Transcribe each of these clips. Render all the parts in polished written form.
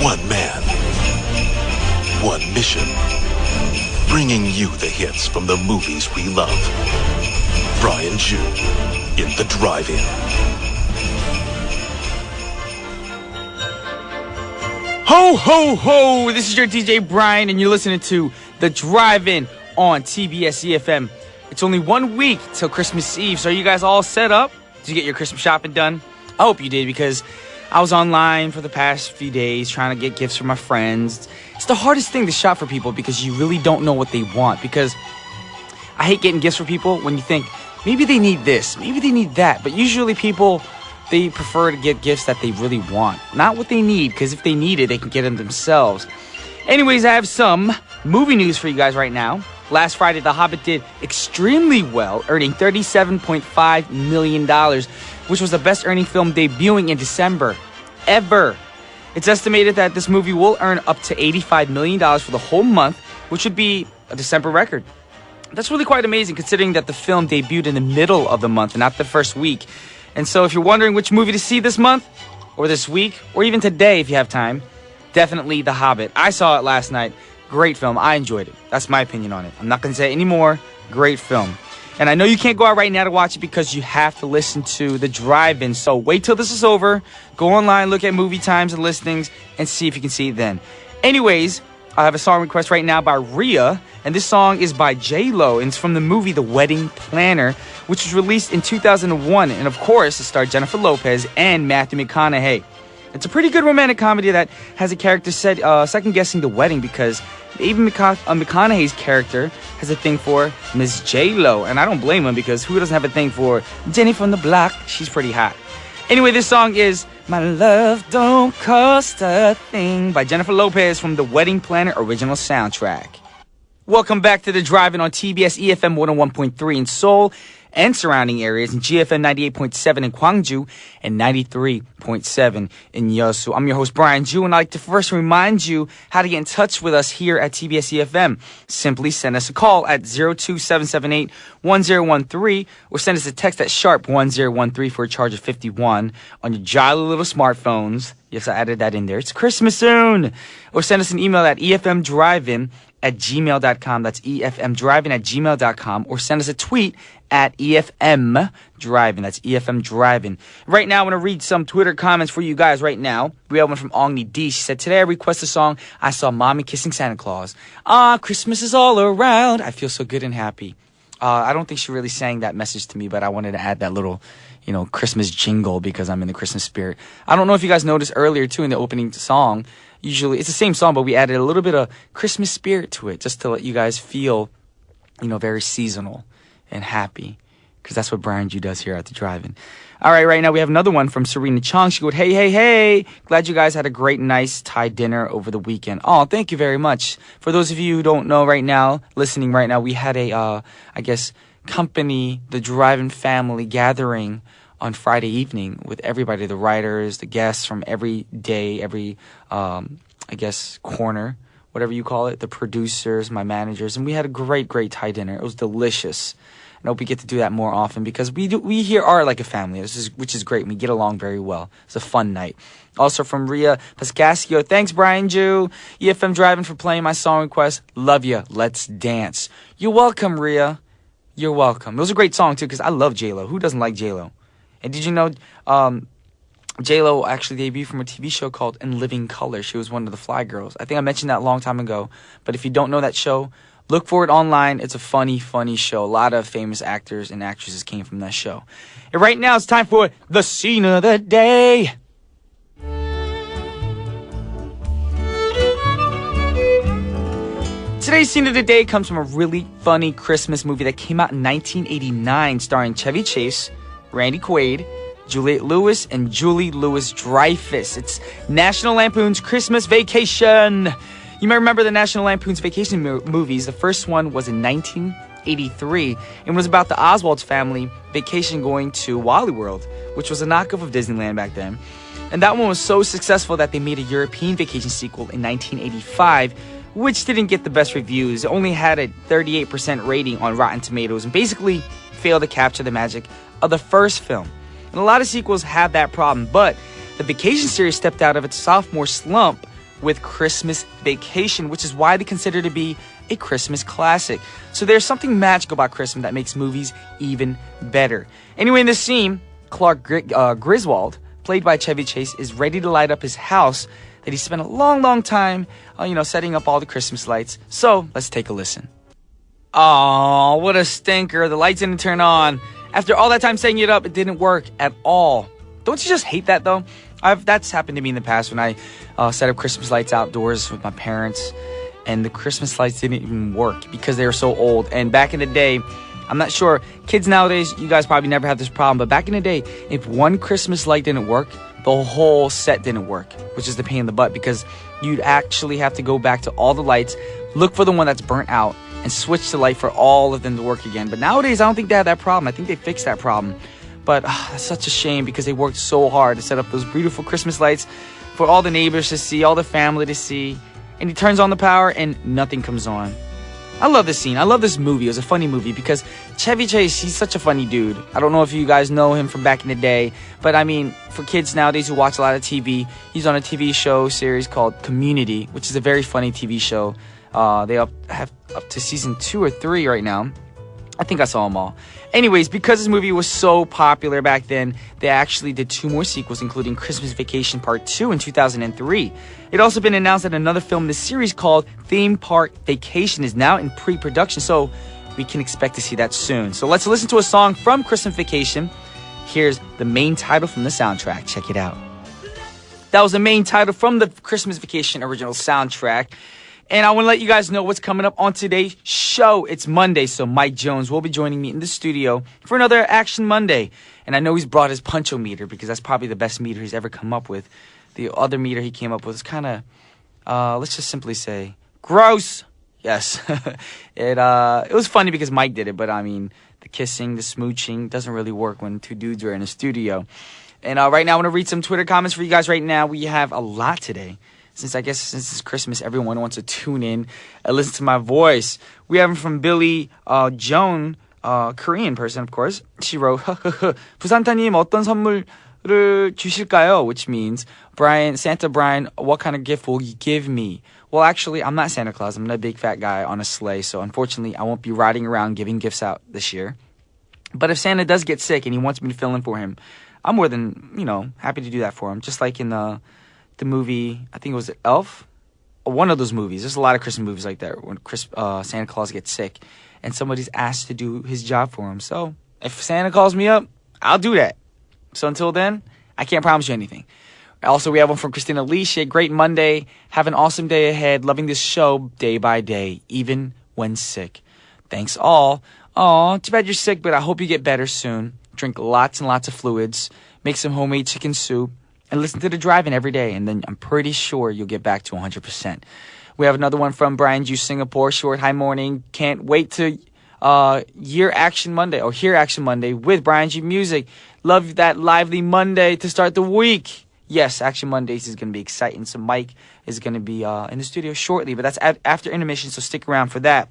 One man, one mission, bringing you the hits from the movies we love. Brian Ju in the Drive-In. Ho, ho, ho! This is your DJ Brian, and you're listening to The Drive-In on TBS efm. It's only 1 week till Christmas Eve, so are you guys all set up? Did you get your Christmas shopping done? I hope you did, because I was online for the past few days trying to get gifts for my friends. It's the hardest thing to shop for people because you really don't know what they want. Because I hate getting gifts for people when you think, maybe they need this, maybe they need that. But usually people, they prefer to get gifts that they really want, not what they need, because if they need it, they can get them themselves. Anyways, I have some movie news for you guys right now. Last Friday, The Hobbit did extremely well, earning $37.5 million, which was the best earning film debuting in December ever. It's estimated that this movie will earn up to $85 million for the whole month, which would be a December record. That's really quite amazing, considering that the film debuted in the middle of the month and not the first week. And so if you're wondering which movie to see this month, or this week, or even today if you have time, definitely The Hobbit. I saw it last night. Great film. I enjoyed it. That's my opinion on it. I'm not going to say it anymore. Great film. And I know you can't go out right now to watch it because you have to listen to The Drive-In. So wait till this is over. Go online, look at movie times and listings, and see if you can see it then. Anyways, I have a song request right now by Rhea. And this song is by J-Lo. And it's from the movie The Wedding Planner, which was released in 2001. And of course, it starred Jennifer Lopez and Matthew McConaughey. It's a pretty good romantic comedy that has a character second-guessing the wedding, because even McConaughey's character has a thing for Miss J-Lo. And I don't blame him, because who doesn't have a thing for Jenny from the block? She's pretty hot. Anyway, this song is My Love Don't Cost a Thing by Jennifer Lopez from the Wedding Planner original soundtrack. Welcome back to The Drive-In on TBS efm 101.3 in Seoul and surrounding areas, in GFM 98.7 in Gwangju and 93.7 in Yeosu. I'm your host, Brian Ju, and I'd like to first remind you how to get in touch with us here at TBS EFM. Simply send us a call at 02778-1013 or send us a text at sharp 1013 for a charge of 51 on your jolly little smartphones. Yes, I added that in there. It's Christmas soon. Or send us an email at efmdrivein@gmail.com. That's efmdrivein@gmail.com. Or send us a tweet at efmdrivein. That's efmdrivein. Right now, I want to read some Twitter comments for you guys right now. We have one from Ongni D. She said, today I request a song, I Saw Mommy Kissing Santa Claus. Christmas is all around. I feel so good and happy. I don't think she really sang that message to me, but I wanted to add that little, Christmas jingle because I'm in the Christmas spirit. I don't know if you guys noticed earlier, too, in the opening song. Usually, it's the same song, but we added a little bit of Christmas spirit to it just to let you guys feel, very seasonal and happy, because that's what Brian Ju does here at The Drive-In. All right now we have another one from Serena Chong. She goes, hey, glad you guys had a great, nice Thai dinner over the weekend. Oh, thank you very much. For those of you who don't know right now, listening right now, we had a, company, the Drive-In family gathering on Friday evening with everybody, the writers, the guests from every day, every, corner, whatever you call it, the producers, my managers, and we had a great Thai dinner. It was delicious. I hope we get to do that more often, because we here are like a family, which is great. We get along very well. It's a fun night. Also from Rhea Pascasio, thanks Brian Ju, EFM Drive-In for playing my song request. Love ya. Let's dance. You're welcome, Rhea. You're welcome. It was a great song too, because I love J-Lo. Who doesn't like J-Lo? And did you know J-Lo actually debuted from a TV show called In Living Color? She was one of the Fly Girls. I think I mentioned that a long time ago. But if you don't know that show, look for it online. It's a funny show. A lot of famous actors and actresses came from that show. And right now it's time for the scene of the day. Today's scene of the day comes from a really funny Christmas movie that came out in 1989, starring Chevy Chase, Randy Quaid, Juliette Lewis, and Julie Louis-Dreyfus. It's National Lampoon's Christmas Vacation. You may remember the National Lampoon's Vacation movies. The first one was in 1983 and was about the Oswald's family vacation going to Wally World, which was a knockoff of Disneyland back then. And that one was so successful that they made a European vacation sequel in 1985, which didn't get the best reviews. It only had a 38% rating on Rotten Tomatoes and basically failed to capture the magic of the first film. And a lot of sequels have that problem, but the Vacation series stepped out of its sophomore slump with Christmas Vacation, which is widely considered to be a Christmas classic. So there's something magical about Christmas that makes movies even better. Anyway, in this scene, Clark Griswold, played by Chevy Chase, is ready to light up his house that he spent a long time, setting up all the Christmas lights. So let's take a listen. Oh, what a stinker. The lights didn't turn on. After all that time setting it up, it didn't work at all. Don't you just hate that, though? That's happened to me in the past when I set up Christmas lights outdoors with my parents, and the Christmas lights didn't even work because they were so old. And back in the day, I'm not sure, kids nowadays, you guys probably never have this problem, but back in the day, if one Christmas light didn't work, the whole set didn't work, which is the pain in the butt, because you'd actually have to go back to all the lights, look for the one that's burnt out, and switch the light for all of them to work again. But nowadays, I don't think they have that problem. I think they fixed that problem. But that's such a shame because they worked so hard to set up those beautiful Christmas lights for all the neighbors to see, all the family to see. And he turns on the power and nothing comes on. I love this scene. I love this movie. It was a funny movie because Chevy Chase, he's such a funny dude. I don't know if you guys know him from back in the day, but I mean, for kids nowadays who watch a lot of TV, he's on a TV show series called Community, which is a very funny TV show. They have up to season 2 or 3 right now. I think I saw them all. Anyways, because this movie was so popular back then, they actually did 2 more sequels, including Christmas Vacation Part 2 in 2003. It also been announced that another film in the series called Theme Park Vacation is now in pre-production, so we can expect to see that soon. So let's listen to a song from Christmas Vacation. Here's the main title from the soundtrack. Check it out. That was the main title from the Christmas Vacation original soundtrack. And I want to let you guys know what's coming up on today's show. It's Monday, so Mike Jones will be joining me in the studio for another Action Monday. And I know he's brought his punch-o-meter because that's probably the best meter he's ever come up with. The other meter he came up with is kind of, let's just simply say, gross. Yes. It was funny because Mike did it, but I mean, the kissing, the smooching doesn't really work when 2 dudes are in a studio. And right now I want to read some Twitter comments for you guys right now. We have a lot today. Since it's Christmas, everyone wants to tune in and listen to my voice. We have from Billy Joan, Korean person, of course. She wrote, 부산타님 어떤 선물을 주실까요? Which means, Santa Brian, what kind of gift will you give me? Well, actually, I'm not Santa Claus. I'm not a big fat guy on a sleigh, so unfortunately, I won't be riding around giving gifts out this year. But if Santa does get sick and he wants me to fill in for him, I'm more than, happy to do that for him. Just like in the movie, I think it was Elf, or one of those movies. There's a lot of Christmas movies like that when Santa Claus gets sick and somebody's asked to do his job for him. So if Santa calls me up, I'll do that. So until then, I can't promise you anything. Also, we have one from Christina Lee. She had a great Monday. Have an awesome day ahead. Loving this show day by day, even when sick. Thanks all. Aw, too bad you're sick, but I hope you get better soon. Drink lots and lots of fluids. Make some homemade chicken soup. And listen to the drive-in every day, and then I'm pretty sure you'll get back to 100%. We have another one from Brian Ju Singapore. Short, hi morning. Can't wait to hear Action Monday with Brian G Music. Love that lively Monday to start the week. Yes, Action Mondays is going to be exciting. So Mike is going to be in the studio shortly, but that's after intermission, so stick around for that.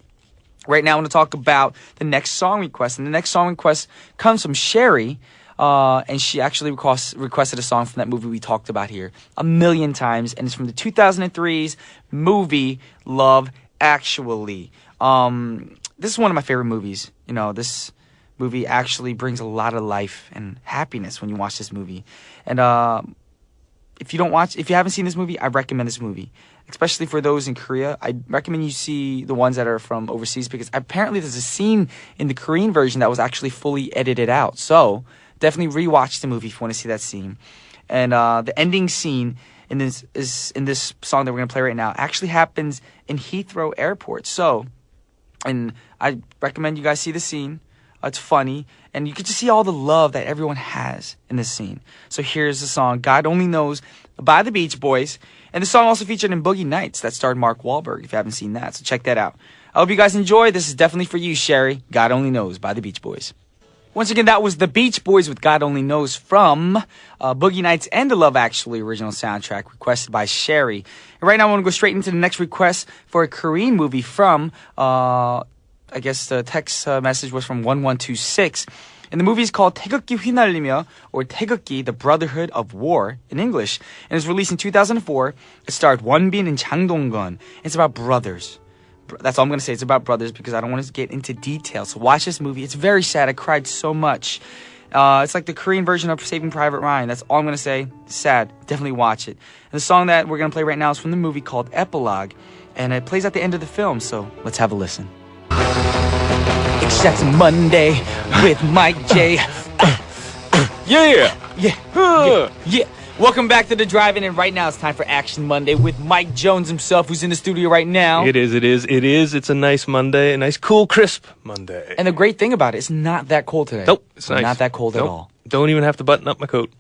Right now, I want to talk about the next song request, and the next song request comes from Sherry. And she actually requested a song from that movie we talked about here a million times, and it's from the 2003's movie Love Actually. This is one of my favorite movies. This movie actually brings a lot of life and happiness when you watch this movie. And if you haven't seen this movie, I recommend this movie, especially for those in Korea. I recommend you see the ones that are from overseas because apparently there's a scene in the Korean version that was actually fully edited out. So definitely rewatch the movie if you want to see that scene. And the ending scene in this song that we're going to play right now actually happens in Heathrow Airport. So, and I recommend you guys see the scene. It's funny. And you get to see all the love that everyone has in this scene. So here's the song, God Only Knows, by the Beach Boys. And the song also featured in Boogie Nights that starred Mark Wahlberg, if you haven't seen that. So check that out. I hope you guys enjoy. This is definitely for you, Sherry. God Only Knows by the Beach Boys. Once again, that was the Beach Boys with God Only Knows from Boogie Nights and the Love Actually original soundtrack requested by Sherry. And right now I want to go straight into the next request for a Korean movie from, I guess the text message was from 1126. And the movie is called 태극기 휘날리며, or 태극기, the Brotherhood of War in English. And it was released in 2004. It starred Wonbin and Chang Dong-gun. It's about brothers. That's all I'm going to say. It's about brothers because I don't want to get into details. So watch this movie. It's very sad. I cried so much. It's like the Korean version of Saving Private Ryan. That's all I'm going to say. It's sad. Definitely watch it. And the song that we're going to play right now is from the movie called Epilogue. And it plays at the end of the film. So let's have a listen. It's Jackson Monday with Mike J. Yeah. Yeah. Welcome back to the Drive-In, and right now it's time for Action Monday with Mike Jones himself, who's in the studio right now. It is. It's a nice Monday, a nice, cool, crisp Monday. And the great thing about it, it's not that cold today. Nope, it's nice. Not that cold at all. Don't even have to button up my coat.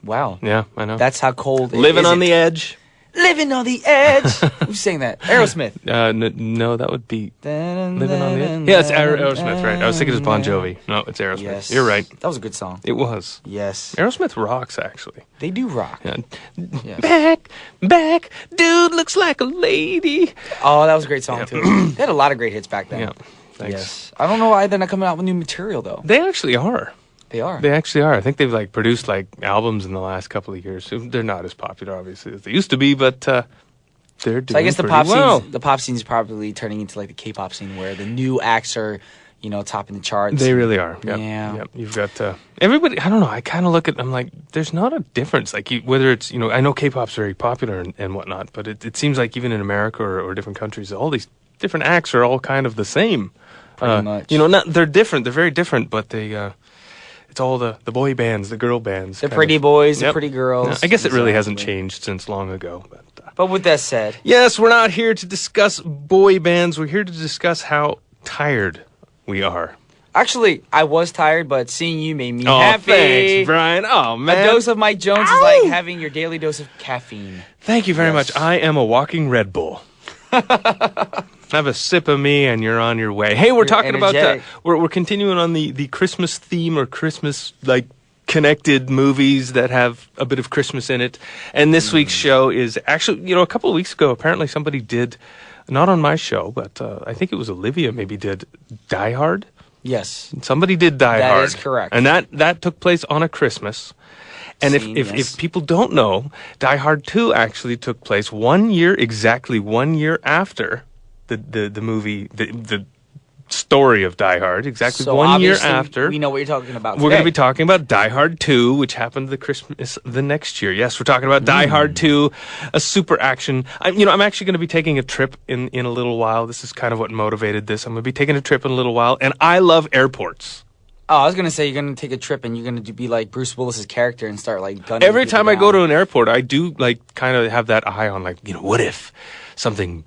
Wow. Yeah, I know. That's how cold it is. Living on the edge. Living on the edge. Who's saying that? Aerosmith. No, that would be Living on the Edge. Yeah, it's Aerosmith, right? I was thinking it's Bon Jovi. No, it's Aerosmith. Yes. You're right. That was a good song. It was. Yes. Aerosmith rocks, actually. They do rock. Yeah. Yes. Back, dude looks like a lady. Oh, that was a great song, too. They had a lot of great hits back then. Yeah, thanks. Yes. I don't know why they're not coming out with new material, though. They actually are. They are. They actually are. I think they've produced albums in the last couple of years. They're not as popular, obviously, as they used to be, but they're doing So I guess the pretty pop scene is probably turning into like the K-pop scene where the new acts are, topping the charts. They really are. Yep. Yeah. Yep. You've got everybody. I don't know. I kind of look at. I'm like, there's not a difference. Like whether it's I know K-pop's very popular and whatnot, but it seems like even in America or different countries, all these different acts are all kind of the same. Pretty much. They're different. They're very different, but they. It's all the boy bands, the girl bands. The pretty boys, the Yep. pretty girls. Yeah, I guess it really hasn't Exactly. changed since long ago. But with that said, Yes, we're not here to discuss boy bands. We're here to discuss how tired we are. actually, I was tired, but seeing you made me Oh, happy. thanks, Brian. Oh, A man. dose of Mike Jones is like having your daily dose of caffeine. Thank you very Yes. much. I am a walking Red Bull. Have a sip of me and you're on your way. Hey, we're talking energetic. about we're continuing on the Christmas theme or Christmas connected movies that have a bit of Christmas in it. And this week's show is actually, a couple of weeks ago, apparently somebody did, not on my show, but I think it was Olivia maybe did Die Hard. Yes. Somebody did Die That Hard. is correct. And that took place on a Christmas. And Scene, if yes. people don't know, Die Hard 2 actually took place exactly 1 year after the movie, the story of Die Hard, exactly So 1 year obviously, after. we know what you're talking about We're going to today. be talking about Die Hard 2, which happened the Christmas the next year. Yes, we're talking about Die Hard 2, a super action. I'm actually going to be taking a trip in a little while. This is kind of what motivated this. I'm going to be taking a trip in a little while, and I love airports. Oh, I was going to say you're going to take a trip and you're going to be like Bruce Willis's character and start gunning Every people time I go down. to an airport, I do kind of have that eye on what if something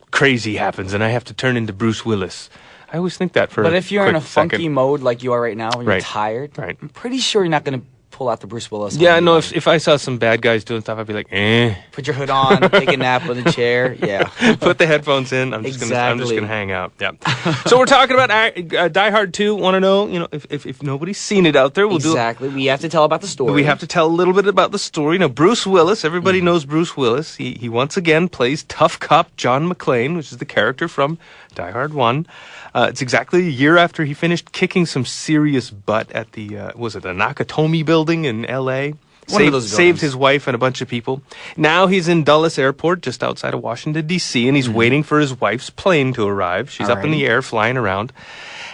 crazy happens and I have to turn into Bruce Willis? I always think that for But if you're in a quick funky second. mode like you are right now when you're Right. tired, Right. I'm pretty sure you're not going to pull out the Bruce Willis. Yeah, on no. you. If I saw some bad guys doing stuff, I'd be like, eh. Put your hood on, take a nap on the chair. Yeah. Put the headphones in. I'm just Exactly. gonna hang out. Yeah. So we're talking about Die Hard 2. Want to know? If nobody's seen it out there, we'll Exactly. We have to tell about the story. We have to tell a little bit about the story. Now, Bruce Willis, everybody knows Bruce Willis. He once again plays tough cop John McClane, which is the character from Die Hard 1. It's exactly a year after he finished kicking some serious butt at the, the Nakatomi building in L.A.? One of those Saved buildings. his wife and a bunch of people. Now he's in Dulles Airport, just outside of Washington, D.C., and he's waiting for his wife's plane to arrive. She's up in the air, flying around.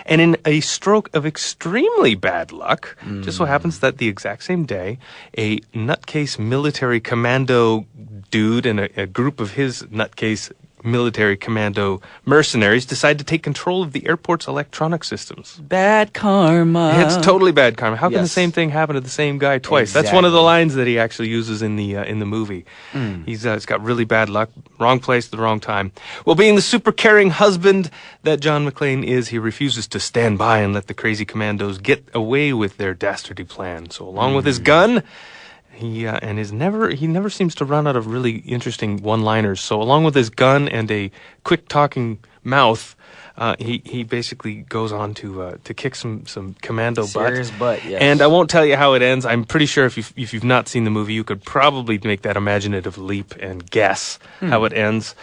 And in a stroke of extremely bad luck, just so happens that the exact same day, a nutcase military commando dude and a group of his nutcase military commando mercenaries decide to take control of the airport's electronic systems. Bad karma. It's totally bad karma. How can the Yes. same thing happen to the same guy twice? That's one of the lines that he actually uses in the movie. He's got really bad luck, wrong place at the wrong time. Well, being the super caring husband that John McClane is, he refuses to stand by and let the crazy commandos get away with their dastardly plan. So, along with his gun, he never seems to run out of really interesting one-liners. So, along with his gun and a quick-talking mouth, he basically goes on to kick some commando Serious butt, yes. And I won't tell you how it ends. I'm pretty sure if you've not seen the movie, you could probably make that imaginative leap and guess how it ends.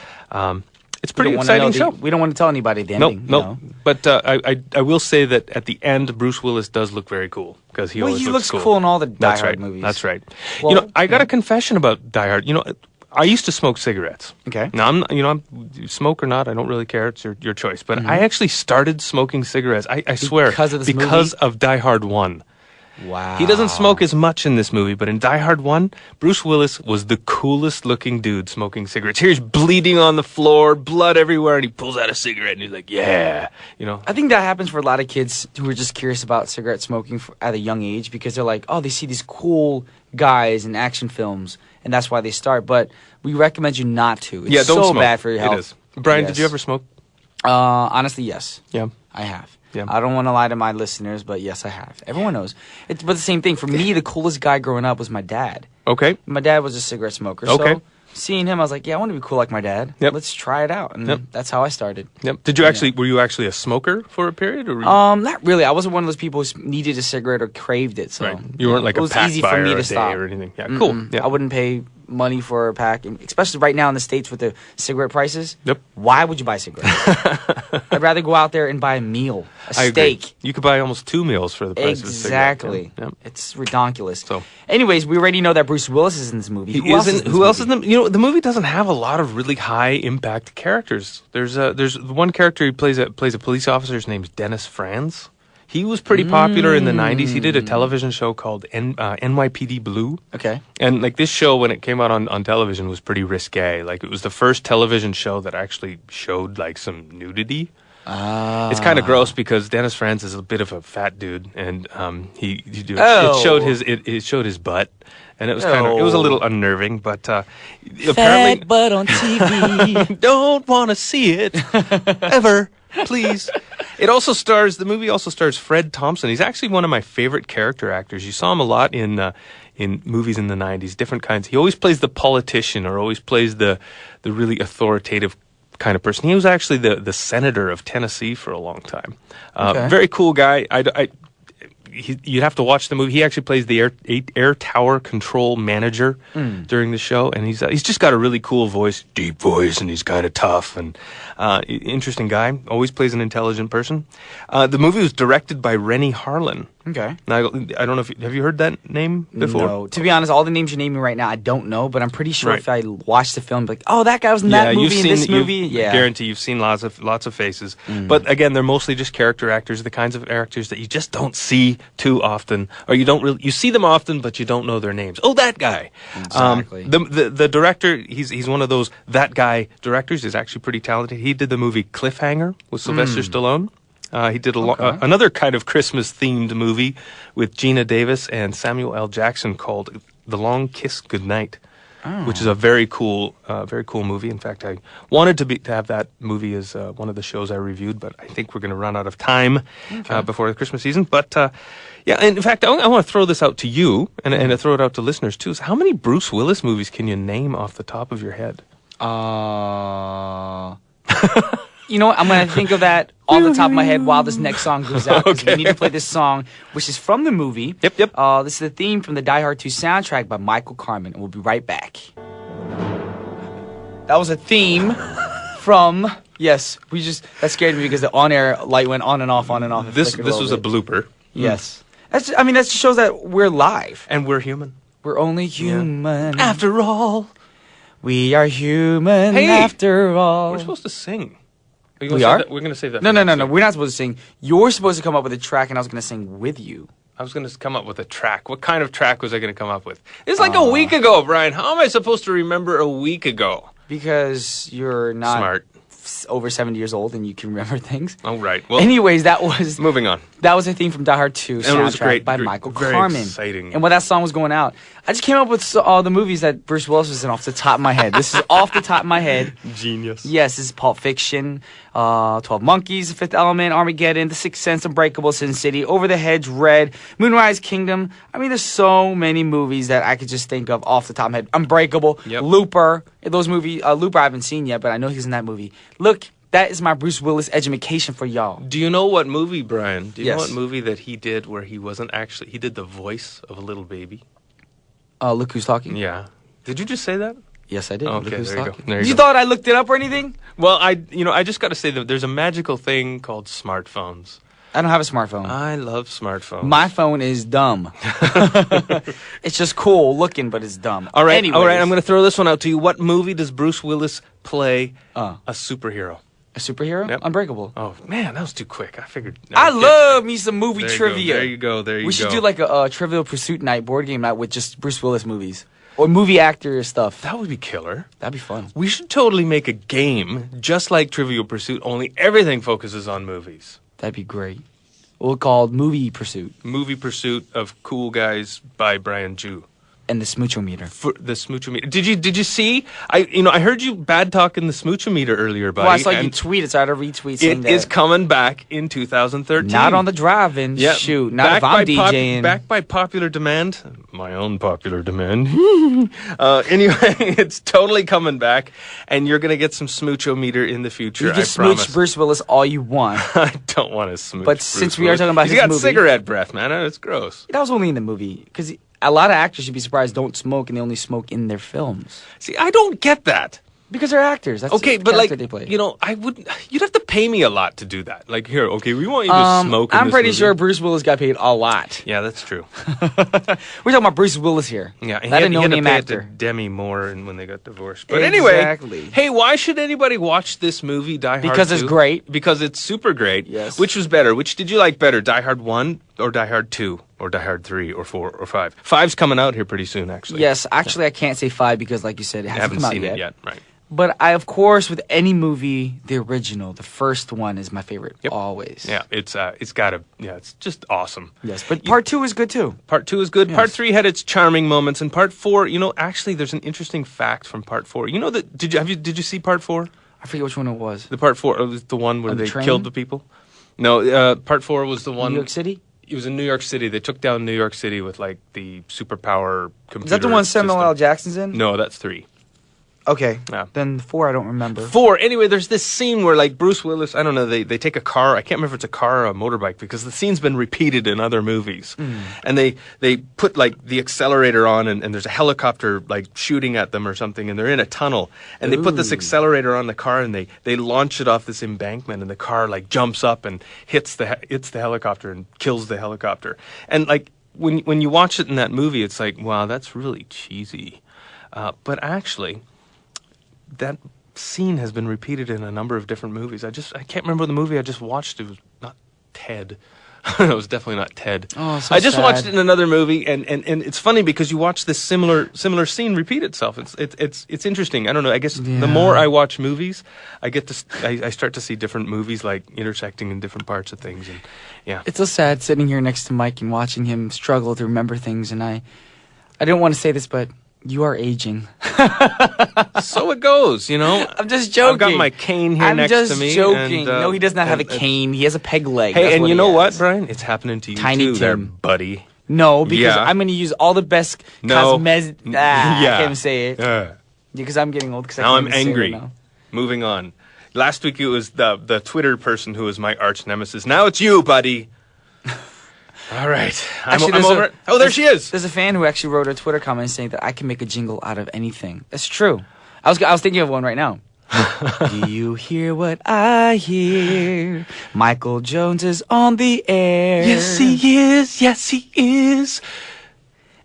It's a pretty exciting show. We don't want to tell anybody the ending. Nope. But I will say that at the end, Bruce Willis does look very cool because he always looks cool in all the Die Hard movies. That's right. Well, I got a confession about Die Hard. I used to smoke cigarettes. Okay. Now I'm smoke or not, I don't really care. It's your choice. But I actually started smoking cigarettes. I swear because of Die Hard 1. Wow. He doesn't smoke as much in this movie, but in Die Hard 1, Bruce Willis was the coolest looking dude smoking cigarettes. Here he's bleeding on the floor, blood everywhere, and he pulls out a cigarette and he's like, yeah. I think that happens for a lot of kids who are just curious about cigarette smoking at a young age because they're like, oh, they see these cool guys in action films, and that's why they start. But we recommend you not to. It's don't so smoke. bad for your health. It is. Brian, did you ever smoke? Honestly, yes. Yeah. I have. Yeah. I don't want to lie to my listeners, but yes, I have. Everyone knows. But the same thing. For me, the coolest guy growing up was my dad. Okay. My dad was a cigarette smoker. Okay. So seeing him, I was like, yeah, I want to be cool like my dad. Yep. Let's try it out. And that's how I started. Yep. Did you actually? Were you actually a smoker for a period? Or not really. I wasn't one of those people who needed a cigarette or craved it. So right. You weren't like it a was pack easy buyer for me a to day stop or anything. Yeah. Cool. Yeah. I wouldn't pay money for a pack, and especially right now in the States with the cigarette prices. Yep. Why would you buy cigarettes? I'd rather go out there and buy a meal, a I steak. agree. You could buy almost 2 meals for the price of a cigarette. Exactly. Yep. It's ridiculous. So, anyways, we already know that Bruce Willis is in this movie. Who else is in this movie? The movie doesn't have a lot of really high impact characters. There's one character he plays a police officer. His name's Dennis Franz. He was pretty popular in the 90s. He did a television show called NYPD Blue. Okay. And like this show, when it came out on television, was pretty risque. Like it was the first television show that actually showed like some nudity. It's kind of gross because Dennis Franz is a bit of a fat dude, and it showed his butt, and it was it was a little unnerving. But apparently, fat butt on TV. Don't want to see it ever, please. The movie also stars Fred Thompson. He's actually one of my favorite character actors. You saw him a lot in movies in the 90s, different kinds. He always plays the politician or always plays the really authoritative kind of person. He was actually the senator of Tennessee for a long time. Very cool guy. You'd have to watch the movie. He actually plays the air tower control manager during the show, and he's just got a really cool voice, deep voice, and he's kind of tough and interesting guy. Always plays an intelligent person. The movie was directed by Rennie Harlan. Okay. Now, I don't know have you heard that name before? No. To be honest, all the names you're naming right now, I don't know, but I'm pretty sure if I watched the film, like, oh, that guy was in that movie, in this movie. Yeah. Guarantee you've seen lots of faces. But again, they're mostly just character actors, the kinds of actors that you just don't see too often, or you see them often, but you don't know their names. Oh, that guy. Exactly. The director, he's one of those that guy directors. Is actually pretty talented. He did the movie Cliffhanger with Sylvester Stallone. He did another kind of Christmas-themed movie with Gina Davis and Samuel L. Jackson called The Long Kiss Goodnight, which is a very cool movie. In fact, I wanted to have that movie as one of the shows I reviewed, but I think we're going to run out of time before the Christmas season. But in fact, I want to throw this out to you and to throw it out to listeners too. Is how many Bruce Willis movies can you name off the top of your head? You know what? I'm going to think of that off the top of my head while this next song goes out. Okay. We need to play this song, which is from the movie. Yep. This is the theme from the Die Hard 2 soundtrack by Michael Carmen, and we'll be right back. That was a theme from... Yes, that scared me because the on-air light went on and off, on and off. This was a blooper. Yes. That just shows that we're live. And we're human. We're only human. Yeah. After all. We are human after all. We're supposed to sing. We are? We're going to save that. No. We're not supposed to sing. You're supposed to come up with a track, and I was going to sing with you. I was going to come up with a track. What kind of track was I going to come up with? It's like a week ago, Brian. How am I supposed to remember a week ago? Because you're not smart. Over 70 years old and you can remember things. Oh, right. Well, anyways, that was... Moving on. That was a theme from Die Hard 2 soundtrack by Michael Carmen. Very exciting. And when that song was going out, I just came up with all the movies that Bruce Willis was in off the top of my head. This is off the top of my head. Genius. Yes, this is Pulp Fiction, 12 Monkeys, The Fifth Element, Armageddon, The Sixth Sense, Unbreakable, Sin City, Over the Hedge, Red, Moonrise Kingdom. I mean, there's so many movies that I could just think of off the top of my head. Unbreakable, Looper. Those movies, Looper I haven't seen yet, but I know he's in that movie. Look, that is my Bruce Willis education for y'all. Do you know what movie, Brian? Do you know what movie that he did where he wasn't actually... He did the voice of a little baby? Look Who's Talking? Yeah. Did you just say that? Yes, I did. Okay, Look who's there you go. talking. There you You go. thought I looked it up or anything? Well, I just got to say that there's a magical thing called smartphones. I don't have a smartphone. I love smartphones. My phone is dumb. It's just cool looking, but it's dumb. All right, Anyways, all right. I'm going to throw this one out to you. What movie does Bruce Willis play a superhero? a superhero? Yep. Unbreakable. Oh man, that was too quick. I figured. I love me some movie There you trivia. go, there you go. There you go. We should do like a Trivial Pursuit night, board game night with just Bruce Willis movies or movie actor stuff. That would be killer. That'd be fun. We should totally make a game just like Trivial Pursuit, only everything focuses on movies. That'd be great. We'll call it Movie Pursuit Movie Pursuit of Cool Guys by Brian Jew. and the Smoochometer. For the Smoochometer. Did you see? I heard you bad talking the Smoochometer earlier, buddy. Well, I saw you and tweet it, so I had to retweet saying It that. is coming back in 2013. Not on the drive-in. Yeah, Shoot, not if I'm DJing. back by popular demand. My own popular demand. Anyway, it's totally coming back, and you're going to get some Smoochometer in the future, You can I smooch promise. Bruce Willis all you want. I don't want to smooch But Bruce since we are Willis. talking about He's his got movie- cigarette breath, man. It's gross. That was only in the movie, because a lot of actors, you'd be surprised, don't smoke, and they only smoke in their films. See, I don't get that. Because they're actors. That's Okay, the but like, character they play. you know, you'd have to pay me a lot to do that. Like, here, okay, we want you to smoke in I'm this pretty movie. sure Bruce Willis got paid a lot. Yeah, that's true. We're talking about Bruce Willis here. Yeah, and not a he had to no-name pay it to actor. Demi Moore and when they got divorced. But anyway, Exactly. hey, why should anybody watch this movie, Die Hard Because it's 2? great. Because it's super great. Yes. Which was better? Which did you like better, Die Hard 1 or Die Hard 2 or Die Hard 3 or 4 or 5? 5's coming out here pretty soon, actually. Yes, actually, I can't say 5 because, like you said, it I hasn't haven't come out seen yet. it yet, right. But I, of course, with any movie, the original, the first one is my favorite, always. Yeah, it's just awesome. Yes, but part 2 is good too. Part 2 is good. Yes. Part 3 had its charming moments, and Part 4, actually, there's an interesting fact from Part 4. You know that? Did you see Part 4? I forget which one it was. The Part 4 was the one where On the they train? killed the people. No, Part 4 was the one. New York City? It was in New York City. They took down New York City with like the superpower computer. Is that the one Samuel system. L. Jackson's in? No, that's 3. Okay. Yeah. Then 4 I don't remember. 4. Anyway, there's this scene where like Bruce Willis, I don't know, they take a car. I can't remember if it's a car or a motorbike because the scene's been repeated in other movies. And they put like the accelerator on and there's a helicopter like shooting at them or something and they're in a tunnel. And they put this Ooh. accelerator on the car and they launch it off this embankment and the car like jumps up and hits the helicopter and kills the helicopter. And like when you watch it in that movie, it's like, wow, that's really cheesy. But actually, that scene has been repeated in a number of different movies. I can't remember the movie I just watched. It was not Ted. It was definitely not Ted. Oh, so I just sad. watched it in another movie, and it's funny because you watch this similar scene repeat itself. It's interesting. I don't know. I guess the more I watch movies, I start to see different movies like intersecting in different parts of things. And yeah, It's so sad sitting here next to Mike and watching him struggle to remember things. And I didn't want to say this, but you are aging. so it goes. I'm just joking. I've got my cane here I'm next just to me. joking. and, no, he does not have a and- cane. He has a peg leg. Hey, That's and what you he know what, has. Brian? It's happening to you Tiny too, there, Tim. buddy. No, because Yeah. I'm going to use all the best No. cosmetic. I Yeah. can't even say it. Because I'm getting old. Now I'm can't even say it angry. right now. Moving on. Last week it was the Twitter person who was my arch nemesis. Now it's you, buddy. All right. I'm there's over it. Oh, there she is. There's a fan who actually wrote a Twitter comment saying that I can make a jingle out of anything. That's true. I was thinking of one right now. Do you hear what I hear? Michael Jones is on the air. Yes, he is. Yes, he is.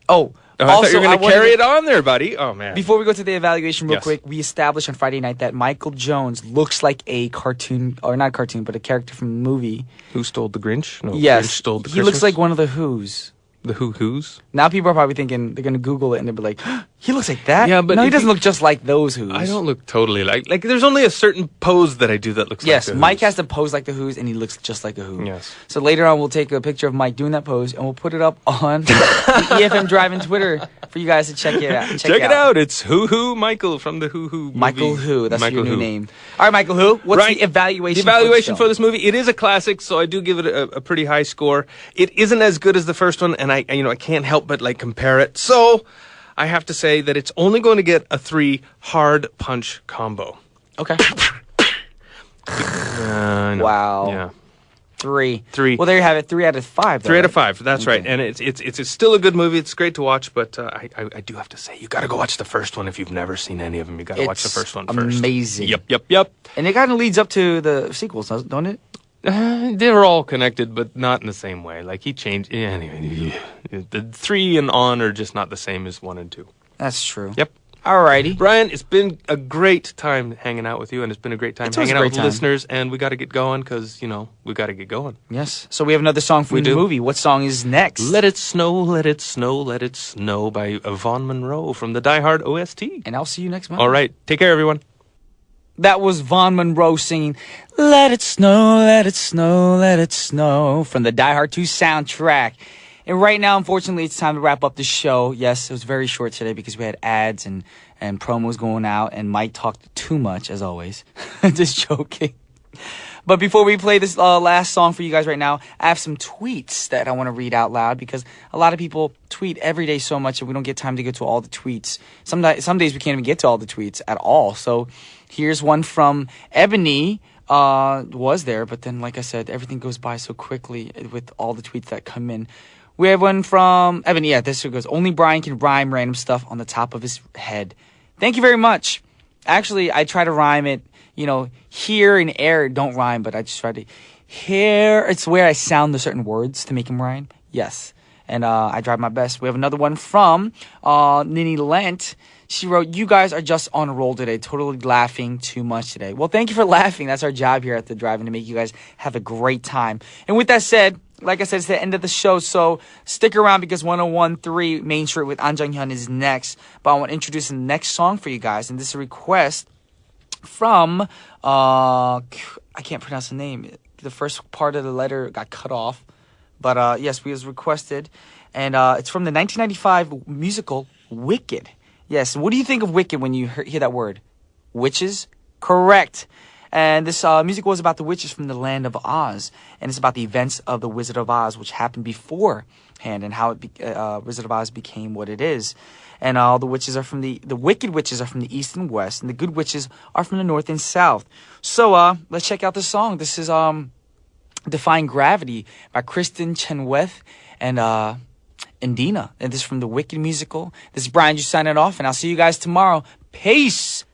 Oh, Oh, I also, thought you were going to wanted carry it on there, buddy. Oh, man. Before we go to the evaluation real Yes. quick, we established on Friday night that Michael Jones looks like a cartoon, or not a cartoon, but a character from a movie. Who stole the Grinch? No, Yes. Grinch stole the He looks Christmas? like one of the Who's. The Who's? Now people are probably thinking, they're going to Google it and they'll be like, he looks like that? Yeah, but no, he if doesn't you- look just like those Who's. I don't look totally like there's only a certain pose that I do that looks Yes, like the Mike Who's. has to pose like the Who's, and he looks just like a Who. Yes. So later on, we'll take a picture of Mike doing that pose, and we'll put it up on the EFM Drive-In Twitter for you guys to check it out. Check it out. It's Who Michael from the Who movie. Michael Who. That's Michael your new Who. name. All right, Michael Who. What's Right. the evaluation? The evaluation for for this movie, it is a classic, so I do give it a pretty high score. It isn't as good as the first one, and I can't help but like compare it. So I have to say that it's only going to get a 3 hard punch combo. Okay. I know. Wow. Yeah. 3. 3. Well, there you have it. 3 out of 5. Though, 3 out of right? 5. That's right. And it's still a good movie. It's great to watch, but I do have to say, you got to go watch the first one if you've never seen any of them. You got to watch the first one first. Amazing. Yep. And it kind of leads up to the sequels, don't it? They're all connected, but not in the same way. Like he changed. Yeah, anyway, the 3 and on are just not the same as 1 and 2. That's true. Yep. Alrighty. Brian, it's been a great time hanging out with you, and it's been a great time hanging out with the listeners, and we got to get going because, we got to get going. Yes. So we have another song from the movie. What song is next? Let It Snow, Let It Snow, Let It Snow by Vaughn Monroe from the Die Hard OST. And I'll see you next month. All right. Take care, everyone. That was Vaughn Monroe singing Let It Snow, Let It Snow, Let It Snow from the Die Hard 2 soundtrack. And right now, unfortunately, it's time to wrap up the show. Yes, it was very short today because we had ads and promos going out, and Mike talked too much, as always. Just joking. But before we play this last song for you guys right now, I have some tweets that I want to read out loud because a lot of people tweet every day so much and we don't get time to get to all the tweets. Some days we can't even get to all the tweets at all. So here's one from Ebony. Was there, but then, like I said, everything goes by so quickly with all the tweets that come in. We have one from Evan. Yeah, this one goes, only Brian can rhyme random stuff on the top of his head. Thank you very much. Actually, I try to rhyme it, hear and air don't rhyme, but I just try to hear. It's where I sound the certain words to make them rhyme. Yes. And I tried my best. We have another one from Nini Lent. She wrote, you guys are just on a roll today. Totally laughing too much today. Well, thank you for laughing. That's our job here at The Drive-In, to make you guys have a great time. And with that said, like I said, it's the end of the show, so stick around because 101.3 Main Street with An Jung-hyun is next. But I want to introduce the next song for you guys, and this is a request from, I can't pronounce the name. The first part of the letter got cut off. But yes, we was requested, and it's from the 1995 musical Wicked. Yes, what do you think of Wicked when you hear that word? Witches? Correct. And this musical was about the witches from the land of Oz. And it's about the events of the Wizard of Oz, which happened beforehand, and how Wizard of Oz became what it is. And all the witches are from the wicked witches are from the east and west, and the good witches are from the north and south. So let's check out this song. This is Defying Gravity by Kristen Chenoweth and Dina. And this is from the Wicked musical. This is Brian just signing off, and I'll see you guys tomorrow. Peace!